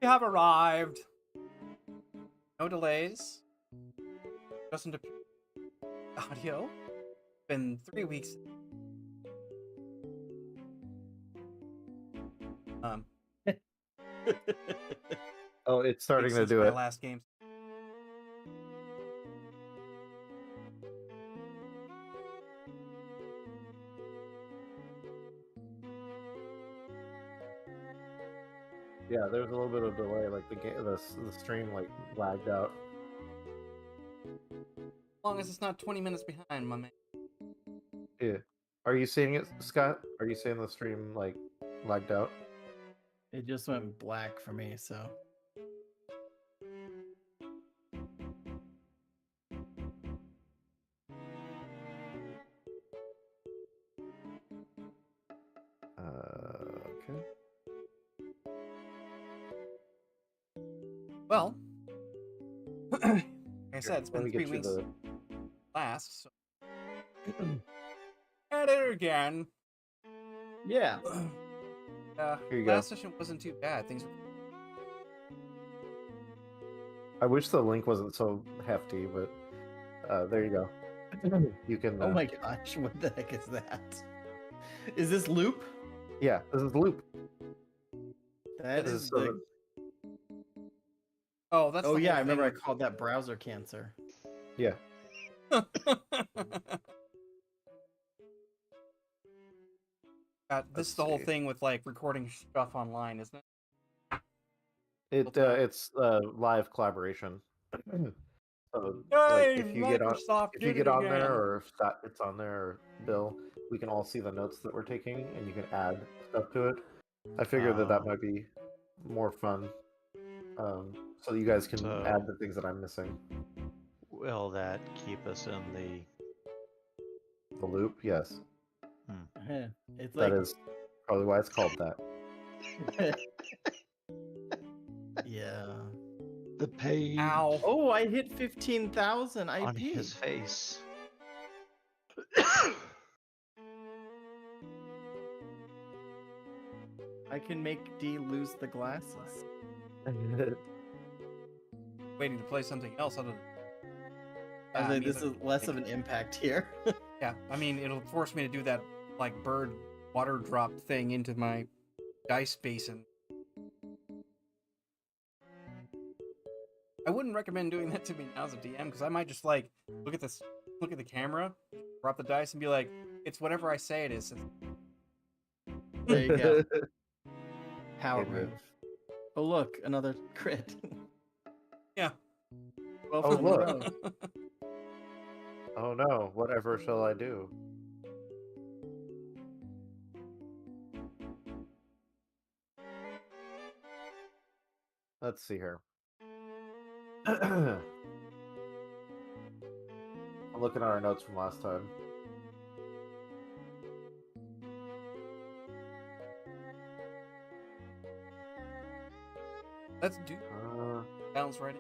We have arrived. No delays. Doesn't appear. Audio. It's been 3 weeks. Oh, it's starting to since do my it. last game. Yeah, there's a little bit of delay, like the stream like lagged out. As long as it's not 20 minutes behind, my man. Yeah. Are you seeing it, Scott? Are you seeing the stream like lagged out? It just went black for me, so. Okay. Well, like I said, it's Let been me 3 get you weeks the. last. So. At it again. Yeah. Here you go. Last session wasn't too bad. Things were... I wish the link wasn't so hefty, but there you go. You can. Oh my gosh, what the heck is that? Is this loop? Yeah, this is Loop. That This is is the... Oh, that's. Oh the yeah, whole I remember I thing. called that browser cancer. Yeah. This is the whole thing with like recording stuff online, isn't it? It's live collaboration. So, Yay, like, if you get on, Microsoft if you did get it on there, again. or if Scott gets on there, or Bill, we can all see the notes that we're taking, and you can add stuff to it. I figured that might be more fun, so you guys can add the things that I'm missing. Will that keep us in The loop, yes. It's like... That is probably why it's called that. Yeah. the page Ow. Oh, I hit 15,000 IP. on his face? I can make D lose the glasses. Waiting to play something else other than... I was like, means this is less of an impact here. Yeah, I mean, it'll force me to do that, like, bird water drop thing into my dice basin. I wouldn't recommend doing that to me now as a DM, because I might just, like, look at the camera, drop the dice, and be like, it's whatever I say it is. There you go. Power Hey, move. Oh look, another crit. Yeah. Well, Oh, from the look. road. Oh no, whatever shall I do? Let's see here. I'm looking at our notes from last time. Let's do balance right.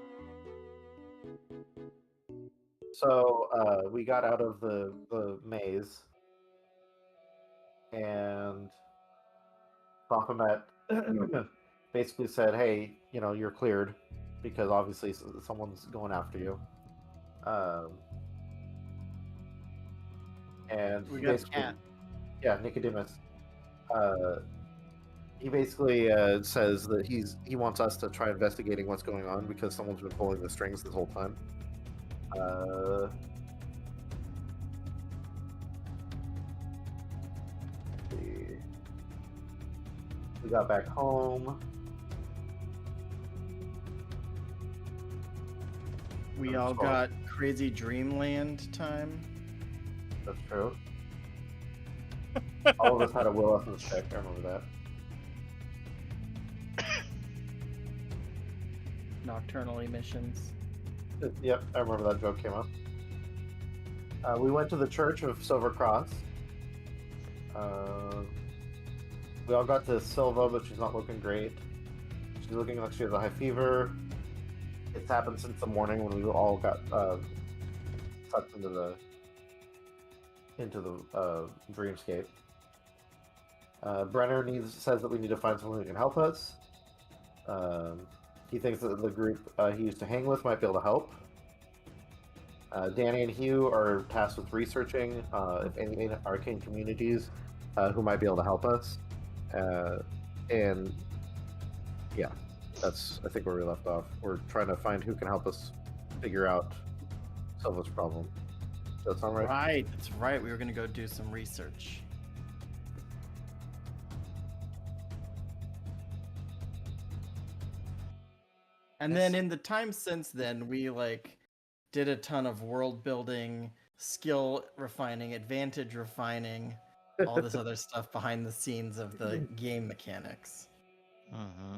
So we got out of the maze, and Baphomet basically said, "Hey, you know, you're cleared because obviously someone's going after you." And We he got basically, cat. yeah, Nicodemus. He basically says that he wants us to try investigating what's going on because someone's been pulling the strings this whole time. We got back home. We all got crazy dreamland time. That's true. All of us had a Will Essence check. I remember that. Nocturnal emissions. Yep, I remember that joke came up. We went to the Church of Silver Cross. We all got to Silva, but she's not looking great. She's looking like she has a high fever. It's happened since the morning when we all got sucked into the dreamscape. Brenner says that we need to find someone who can help us. He thinks that the group he used to hang with might be able to help. Danny and Hugh are tasked with researching if any arcane communities who might be able to help us. And yeah, that's I think where we left off. We're trying to find who can help us figure out Silva's problem. Does that sound right? Right, that's right. We were gonna go do some research. And then in the time since then, we like did a ton of world building, skill refining, advantage refining, all this other stuff behind the scenes of the game mechanics. Mm-hmm.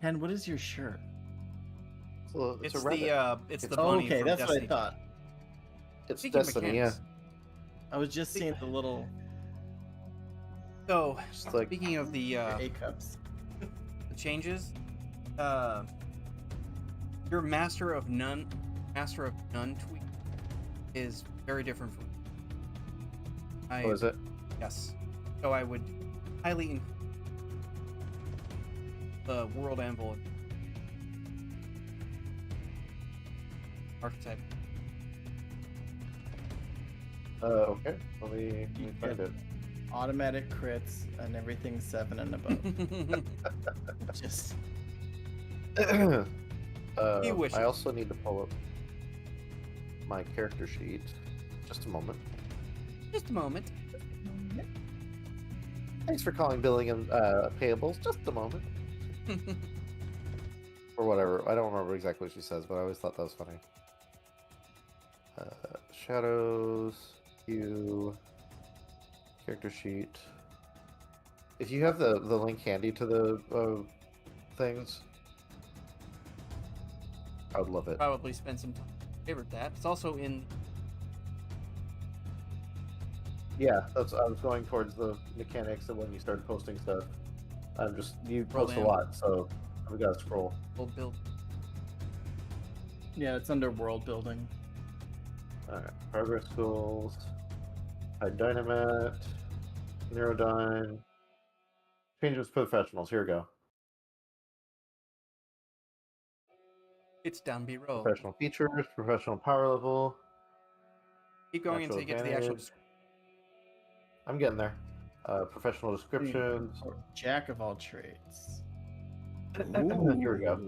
And what is your shirt? It's a It's rabbit. the it's the Oh, bunny okay, from that's Destiny. what I thought. It's Speaking of Destiny, yeah. mechanics, I was just seeing the little so Just like speaking of the A cups. changes, your master of none tweak is very different from. what is it? Yes. So I would highly increase the world anvil archetype. Okay. Let me find it. Automatic crits and everything 7 and above. Just He wishes. I also need to pull up my character sheet. Just a moment. Just a moment. Thanks for calling billing and payables. Just a moment. Or whatever. I don't remember exactly what she says, but I always thought that was funny. Shadows, hue, character sheet. If you have the link handy to the things, I would love it. Probably spend some time. Favorite that. It's also in. Yeah, I was going towards the mechanics of when you start posting stuff. You Roll post a down. lot, so we gotta scroll. Old build. yeah, it's under world building. Alright, progress goals, high dynamite, neurodyne, changes professionals. Here we go. It's down B row. Professional features, professional power level. Keep going natural until you get to the actual. advantage. I'm getting there. Professional descriptions. Jack of all trades. Here we go.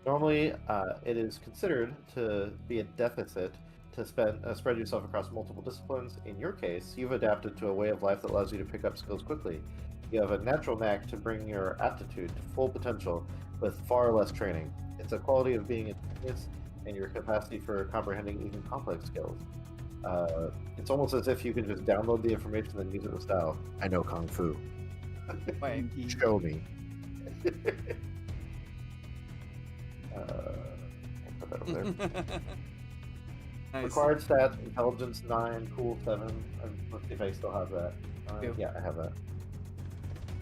Normally, it is considered to be a deficit to spread yourself across multiple disciplines. In your case, you've adapted to a way of life that allows you to pick up skills quickly. You have a natural knack to bring your aptitude to full potential with far less training. It's a quality of being a genius and your capacity for comprehending even complex skills. It's almost as if you can just download the information and use it with style. I know Kung Fu. Wait. Show me. Put that over there. Nice. Required stats: intelligence 9, cool 7. Let's see if I still have that. Do. Yeah, I have that.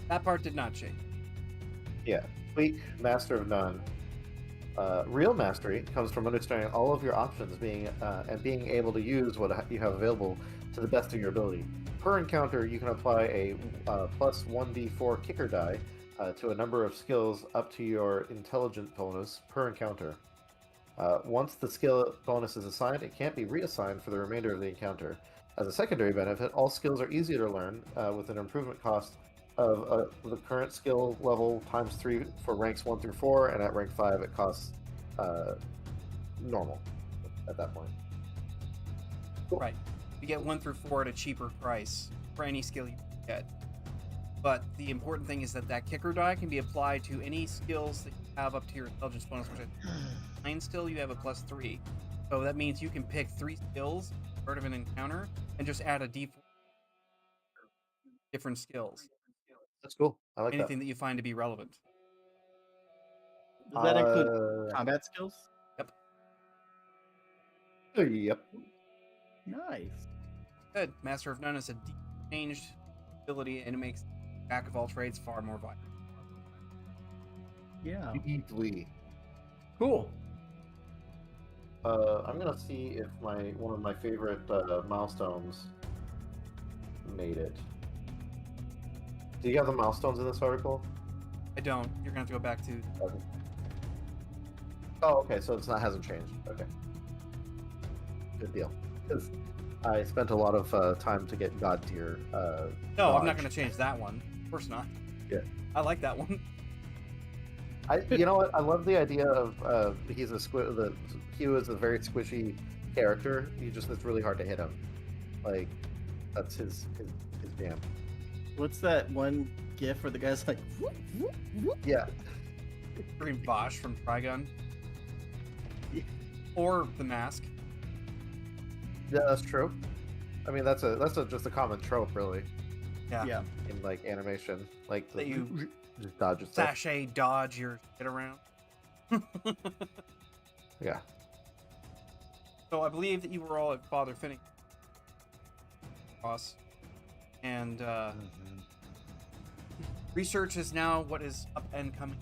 That part did not change. Yeah. Tweak, master of none. Real mastery comes from understanding all of your options, and being able to use what you have available to the best of your ability. Per encounter, you can apply a plus 1d4 kicker die to a number of skills up to your intelligence bonus per encounter. Once the skill bonus is assigned, it can't be reassigned for the remainder of the encounter. As a secondary benefit, all skills are easier to learn with an improvement cost of the current skill level times 3 for ranks 1 through 4, and at rank 5 it costs normal at that point. Right. You get 1 through 4 at a cheaper price for any skill you get. But the important thing is that kicker die can be applied to any skills that you have up to your intelligence bonus, which at 9 still you have a plus 3. So that means you can pick 3 skills part of an encounter and just add a d4 different skills. That's cool. I like Anything that you find to be relevant. Does that include that. combat skills? Yep. Nice. Good. Master of None is a changed ability, and it makes Jack of all trades far more viable. Yeah. Deeply. Cool. I'm gonna see if one of my favorite milestones made it. Do you have the milestones in this article? I don't. You're gonna have to go back to. Okay. Oh, okay. So it's not hasn't changed. Okay. Good deal. 'Cause I spent a lot of time to get God tier. No, I'm not dodge. gonna change that one. Of course not. Yeah. I like that one. You know what? I love the idea of he was a very squishy character. It's really hard to hit him. Like that's his jam. What's that one gif where the guy's like, whoop, whoop, whoop? Yeah. Green Bosch from Trigun. Or The Mask. Yeah, that's true. I mean, that's just a common trope, really, Yeah. in like animation, like That you just dodge and stuff. Sashay dodge your shit around. Yeah. So I believe that you were all at Father Finnick Cross, and research is now what is up and coming.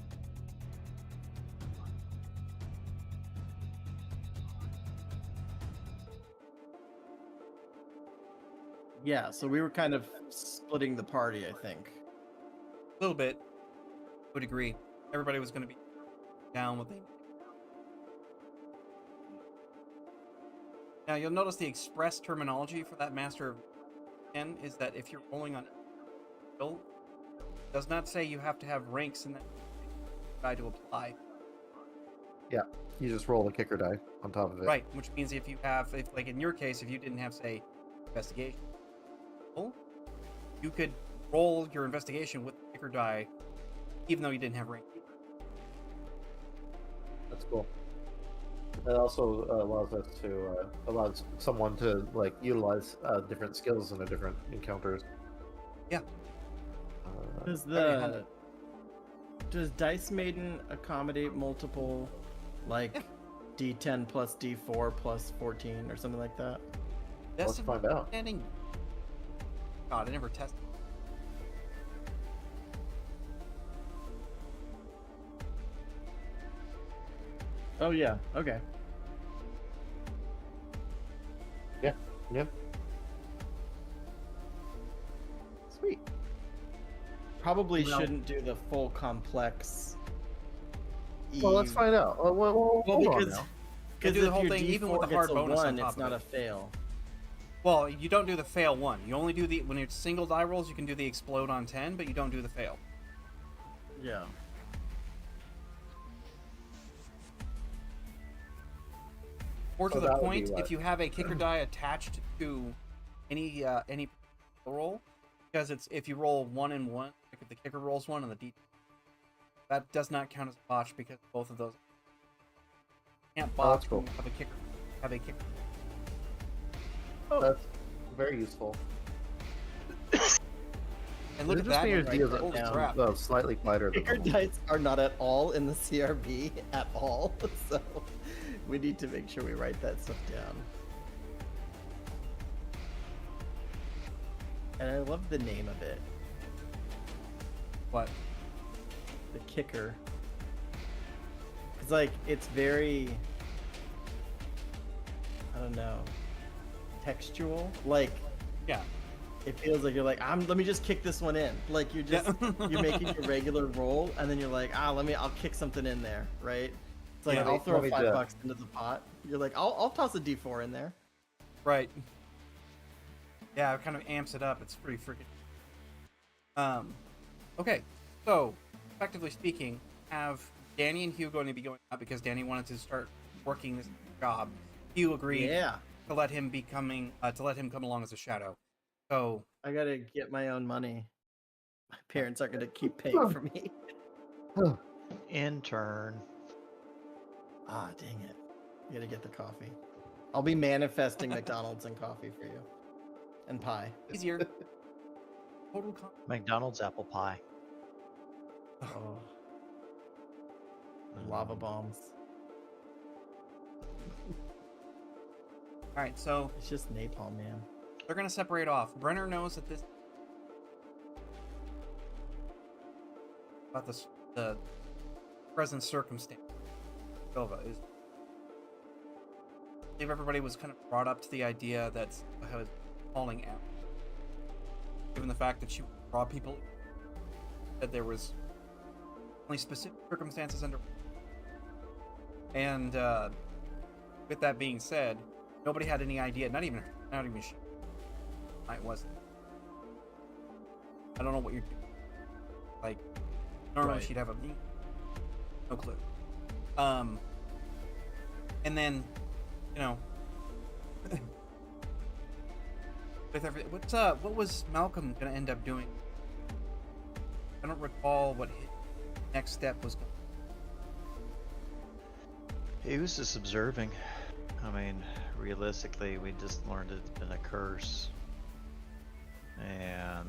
Yeah, so we were kind of splitting the party, I think. A little bit. Would agree. Everybody was going to be down with it. Now you'll notice the express terminology for that Master of N is that if you're rolling on skill, it does not say you have to have ranks in that die to apply. Yeah. You just roll the kicker die on top of it. Right, which means if you have, like in your case, if you didn't have, say, investigation, you could roll your investigation with the kicker die, even though you didn't have rank. That's cool. It also allows someone to like utilize different skills in a different encounters. Yeah. Does Dice Maiden accommodate multiple, like D10 plus D4 plus 14 or something like that? Let's find out. God, I never tested. Oh yeah. Okay. Yeah. Sweet. Probably Well- shouldn't do the full complex. Well, let's find out. Well, hold on now. Because do the if whole your thing, even with D4 the hard gets a bonus on 1, top it's of not it. a fail. Well, you don't do the fail one. You only do when it's single die rolls, you can do the explode on 10, but you don't do the fail. Yeah. Or to So the that would be point, what? if you have a kicker die attached to any roll, because it's if you roll 1 and 1, like if the kicker rolls 1 and the D, that does not count as a botch because both of those can't Oh, botch that's cool. when you have a kicker. That's very useful. And look It at just that. means Right, deals holy down. crap. slightly quieter than Kicker normal. dice are not at all in the CRB at all, so we need to make sure we write that stuff down. And I love the name of it, What? the kicker. It's like it's very, I don't know, textual. Like Yeah. it feels like you're like, let me just kick this one in. Like you're just you're making a regular roll, and then you're like, I'll kick something in there, right? It's like Yeah, I'll throw let me $5 into the pot. You're like, I'll toss a D4 in there. Right. Yeah, it kind of amps it up. It's pretty freaking. Okay, so effectively speaking, have Danny and Hugh going to be going out because Danny wanted to start working this job. Hugh agreed Yeah, to let him come along as a shadow. So I gotta get my own money. My parents aren't gonna keep paying for me. Intern. Ah, dang it! You gotta get the coffee. I'll be manifesting McDonald's and coffee for you, and pie. easier. Total con- McDonald's apple pie. Oh, lava bombs. All right, so It's just napalm, man. they're gonna separate off. Brenner knows that this about the present circumstance. Silva is. I believe everybody was kind of brought up to the idea that Silva was falling out, given the fact that she would draw people said there was only specific circumstances under. And with that being said, nobody had any idea. Not even she. I wasn't. I don't know what you're doing. Like, normally she'd have no clue. And then, you know, with everything, what was Malcolm gonna end up doing? I don't recall what his next step was. He was just observing. I mean, realistically, we just learned it's been a curse. And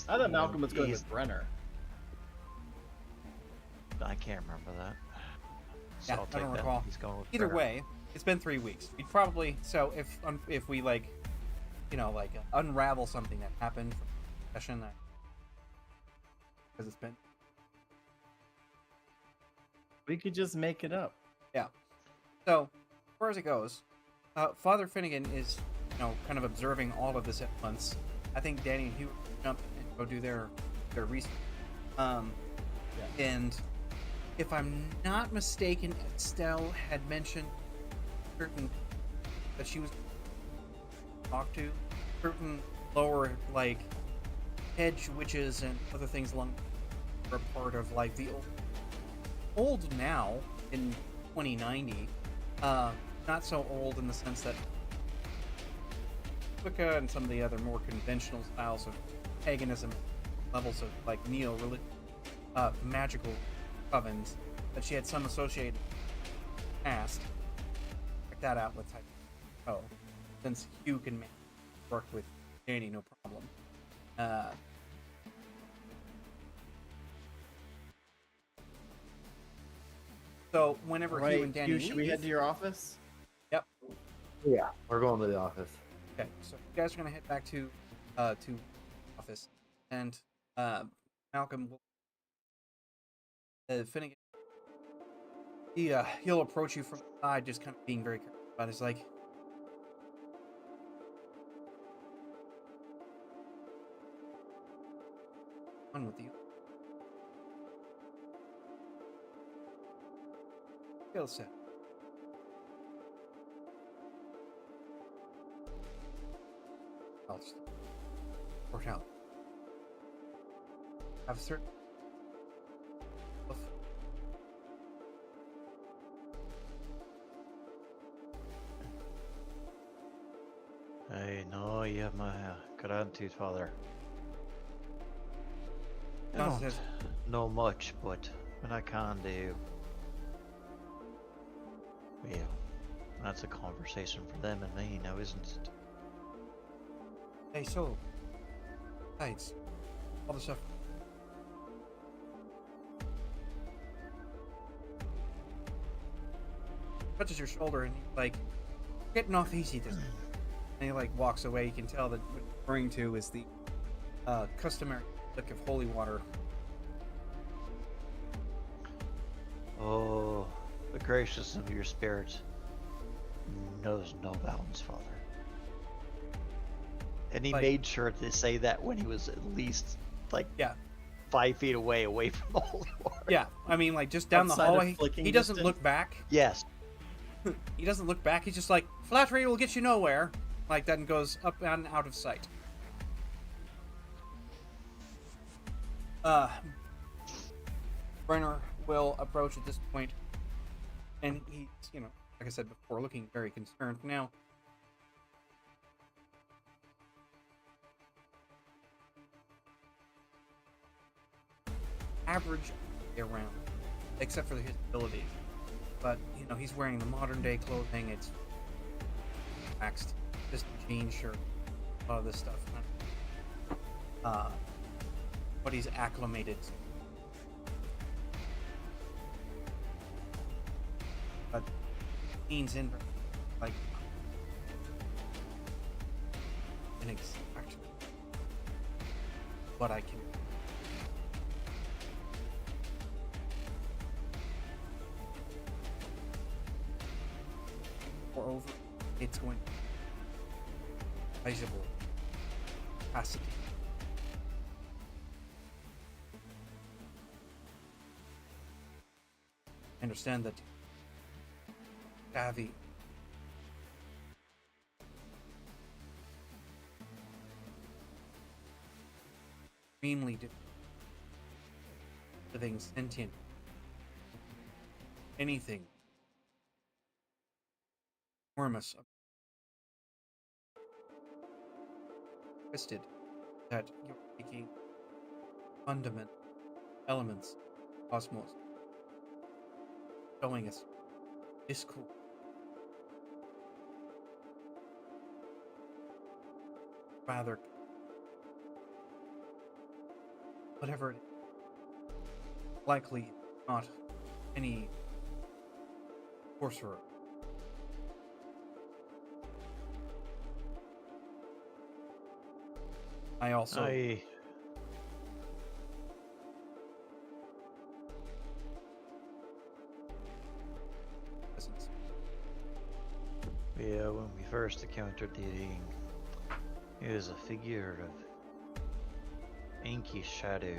I thought Malcolm was going with Brenner. I can't remember that. So Yeah, I'll I take don't that. recall. He's going with Either Brenner. way, it's been 3 weeks. We'd probably, so if we like, you know, like unravel something that happened from the session, because it's been. We could just make it up. Yeah. So, as far as it goes, Father Finnegan is, you know, kind of observing all of this at once. I think Danny and Hugh jump and go do their research. And if I'm not mistaken, Estelle had mentioned certain that she was talked to certain lower like hedge witches and other things along are part of like the old now in 2090. Not so old in the sense that Wicca and some of the other more conventional styles of paganism, levels of like magical covens that she had some associated past. Check that out with type. Oh, since Hugh can work with Danny, no problem. So whenever Hugh and Danny should we head to your office? Yep. Yeah, we're going to the office. Okay, so you guys are gonna head back to office, and Malcolm will Finnegan. He'll approach you from the side, just kind of being very careful about it. It's like, on with you. Skill set. I'll just work out. Have certain. Hey, no, you have my gratitude, Father. I No, don't says- know much, but what I can do, well, that's a conversation for them and me now, isn't it? Hey, so, thanks. All the stuff. Touches your shoulder and he's like, getting off easy this. And he like walks away. You can tell that what he's referring to is the customary lick of holy water. Oh, the graciousness of your spirit knows no bounds, Father. And he Like- made sure to say that when he was at least like Yeah. 5 feet away from the holy water. Yeah, I mean, like just down the Outside of hallway. flicking He doesn't distance? look back. Yes. He doesn't look back. He's just like, flattery will get you nowhere. Like that, and goes up and out of sight. Brenner will approach at this point, and he's, you know, like I said before, looking very concerned now. Average around, except for his abilities. But, you know, he's wearing the modern day clothing. It's waxed, just a jean shirt, a lot of this stuff. But he's acclimated. But leans in like an exact what I can. Moreover, it's going visible capacity. I understand that savvy. Extremely different. Living sentient. Anything. Enormous. Twisted. That you're taking fundamental elements of the cosmos. Showing us discord. Rather, whatever it is, likely not any sorcerer. I also presence. Yeah, when we first encountered the ring, it was a figure of inky shadow